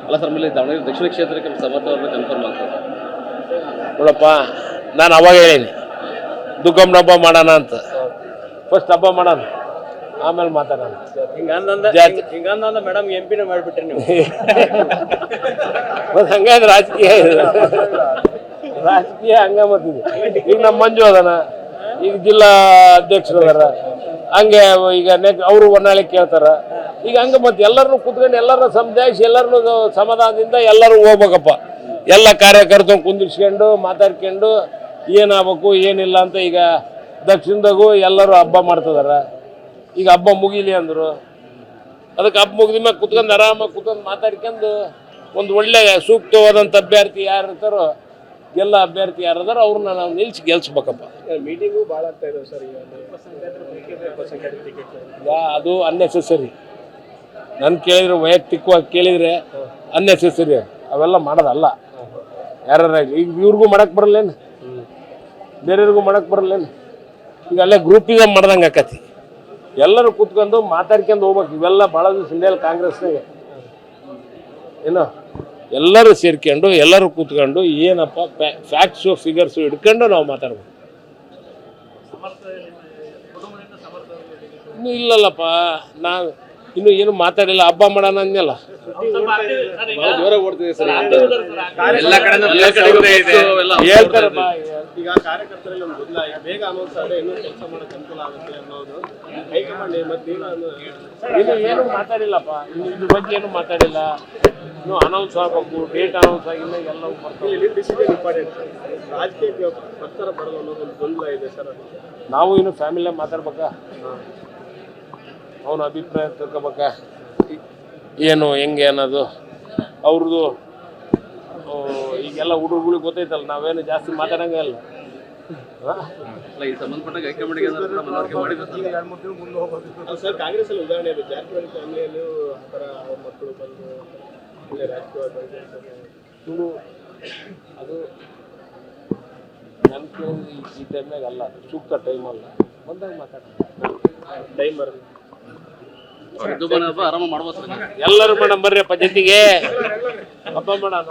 ಅಲ್ಲ ಸರ್, ಆಮೇಲೆ ದಾವಣಗೆರೆ ದಕ್ಷಿಣ ಕ್ಷೇತ್ರಕ್ಕೆ ಸಮರ್ಥವನ್ನು ಕನ್ಫರ್ಮ್ ಆಗ್ತದೆ. ನೋಡಪ್ಪ, ನಾನು ಅವಾಗ ಹೇಳೀನಿ ದುಗ್ಗಮ್ಮನ ಹಬ್ಬ ಮಾಡೋಣ ಅಂತ. ಫಸ್ಟ್ ಹಬ್ಬ ಮಾಡೋಣ, ಆಮೇಲೆ ಮಾತಾಡೋಣ. ಹಿಂಗಂದ ಮೇಡಮ್ MP ಮಾಡಿಬಿಟ್ರಿ ನೀವು. ಮತ್ತು ಹಂಗಾದ್ರೆ ರಾಜಕೀಯ ಹಂಗ ಮತ್ತಿದೆ. ಈಗ ನಮ್ಮ ಮಂಜು ಅದಾನ, ಈಗ ಜಿಲ್ಲಾ ಅಧ್ಯಕ್ಷರು ಅದಾರ, ಹಂಗೆ ಈಗ ಅವರು ಹೊನ್ನಾಳಿ ಕೇಳ್ತಾರ. ಈಗ ಹಂಗೆ ಮತ್ತೆ ಎಲ್ಲರನ್ನು ಕೂತ್ಕೊಂಡು ಎಲ್ಲರನ್ನ ಸಮಜಾಯಿಸಿ ಎಲ್ಲರನ್ನು ಸಮಾಧಾನದಿಂದ ಎಲ್ಲರೂ ಹೋಗ್ಬೇಕಪ್ಪ. ಎಲ್ಲ ಕಾರ್ಯಕರ್ತರು ಕುಂದಿರ್ಸ್ಕೊಂಡು ಮಾತಾಡ್ಕೊಂಡು ಏನಾಗಬೇಕು ಏನಿಲ್ಲ ಅಂತ. ಈಗ ದಕ್ಷಿಣದಾಗೂ ಎಲ್ಲರೂ ಹಬ್ಬ ಮಾಡ್ತಿದಾರ. ಈಗ ಹಬ್ಬ ಮುಗೀಲಿ ಅಂದರು, ಅದಕ್ಕೆ ಹಬ್ಬ ಮುಗಿದ ಮ್ಯಾಗ ಕುತ್ಕೊಂಡು ಆರಾಮಾಗಿ ಕುತ್ಕೊಂಡು ಮಾತಾಡ್ಕೊಂಡು ಒಂದು ಒಳ್ಳೆ ಸೂಕ್ತವಾದಂಥ ಅಭ್ಯರ್ಥಿ ಯಾರು ಇರ್ತಾರೋ, ಎಲ್ಲ ಅಭ್ಯರ್ಥಿ ಯಾರದಾರ ಅವ್ರನ್ನ ನಾವು ನಿಲ್ಸಿ ಗೆಲ್ಸ್ಬೇಕಪ್ಪ. ಮೀಟಿಂಗು ಭಾಳ ಆಗ್ತಾ ಇದಾವೆ ಸರ್. ಈಗ ಅದು ಅನ್ನೆಸೆಸರಿ. ನನ್ನ ಕೇಳಿದ್ರೆ, ವೈಯಕ್ತಿಕವಾಗಿ ಕೇಳಿದರೆ ಅನ್ನೆಸೆಸರಿ. ಅವೆಲ್ಲ ಮಾಡೋದಲ್ಲ. ಯಾರಾಗಲಿ ಈಗ ಇವ್ರಿಗೂ ಮಾಡಕ್ಕೆ ಬರಲ್ಲೇನು, ಬೇರೆಯವ್ರಿಗೂ ಮಾಡಕ್ಕೆ ಬರಲ್ಲೇನು. ಈಗ ಅಲ್ಲೇ ಗ್ರೂಪಿಗೆ ಮಾಡ್ದಂಗೆ ಆಕತಿ. ಎಲ್ಲರೂ ಕೂತ್ಕೊಂಡು ಮಾತಾಡ್ಕೊಂಡು ಹೋಗ್ಬೇಕು. ಇವೆಲ್ಲ ಭಾಳ ದಿವಸ ಇಂಡಿಯಲ್ ಕಾಂಗ್ರೆಸ್ನಾಗೆ ಏನು ಎಲ್ಲರೂ ಸೇರ್ಕೊಂಡು ಎಲ್ಲರೂ ಕೂತ್ಕೊಂಡು ಏನಪ್ಪ ಫ್ಯಾಕ್ಟ್ಸು ಫಿಗರ್ಸು ಹಿಡ್ಕೊಂಡು ನಾವು ಮಾತಾಡ್ಬೇಕು. ಇನ್ನೂ ಇಲ್ಲಲ್ಲಪ್ಪ, ನಾನು ಇನ್ನೂ ಏನು ಮಾತಾಡಿಲ್ಲ. ಹಬ್ಬ ಮಾಡೋಣ ಅಂದ್ನಲ್ಲ. ಹೇಳ್ತಾರಪ್ಪ. ಈಗ ಕಾರ್ಯಕರ್ತರಲ್ಲಿ ಒಂದು ಬದಲ ಬೇಗ ಅನೌನ್ಸ್ ಆದರೆ ಇನ್ನೂ ಕೆಲಸ ಮಾಡೋಕೆ ಅನುಕೂಲ ಆಗುತ್ತೆ ಅನ್ನೋದು ಹೈಕಮಾಂಡ್. ಮತ್ತೆ ಇನ್ನು ಏನು ಮಾತಾಡಿಲ್ಲಪ್ಪ, ಇನ್ನು ಇದ್ರ ಬಗ್ಗೆ ಏನು ಮಾತಾಡಿಲ್ಲ. ಇನ್ನು ಅನೌನ್ಸ್ ಆಗಬೇಕು, ಡೇಟ್ ಅನೌನ್ಸ್ ಆಗಿಲ್ಲ, ಎಲ್ಲವೂ ಬರ್ತೀವಿ. Decision important. ರಾಜಕೀಯಕ್ಕೆ ಬರ್ತಾರ ಬರಲ್ಲ ಅನ್ನೋದು ಒಂದು ಗೊಂದಲ ಇದೆ ಸರ್. ನಾವು ಇನ್ನು ಫ್ಯಾಮಿಲಿಯಾಗ ಮಾತಾಡ್ಬೇಕಾ, ಅವನ ಅಭಿಪ್ರಾಯ ತಿಳ್ಕೊಬೇಕಾ, ಏನು ಹೆಂಗೆ ಅನ್ನೋದು ಅವ್ರದ್ದು. ಈಗೆಲ್ಲ ಹುಡುಗರಿಗೆ ಗೊತ್ತೈತಲ್ಲ, ನಾವೇನು ಜಾಸ್ತಿ ಮಾತಾಡಂಗೆ ಇಲ್ಲ. ಈ ಸಂಬಂಧಪಟ್ಟ ಹೈಕಮಾಂಡ್ಗೆ ಸರ್ ಕಾಂಗ್ರೆಸ್ ಅಲ್ಲಿ ಉದಾಹರಣೆ ಇದೆ. ಜಾರಕಿಹೊಳಿ ಫ್ಯಾಮಿಲಿಯಲ್ಲೂ ಆ ಥರ ಅವ್ರ ಮಕ್ಕಳು ಬಂದು ಒಳ್ಳೆ ರಾಜಕೀಯವಾಗಿ ಅದು ನನ್ನ ಕೇಳಿದ್ರೆ ಈ ಟೈಮ್ನಾಗ ಅಲ್ಲ, ಸೂಕ್ತ ಟೈಮ್ ಅಲ್ಲ, ಬಂದಾಗ ಮಾತಾಡ್ತಾರೆ. ಟೈಮ್ ಬರುತ್ತೆ. ಎಲ್ಲರೂ ಮೇಡಮ್ ಬರ್ರಿ ಜೊತೆಗೆ ಹಬ್ಬ ಮಾಡೋಣ.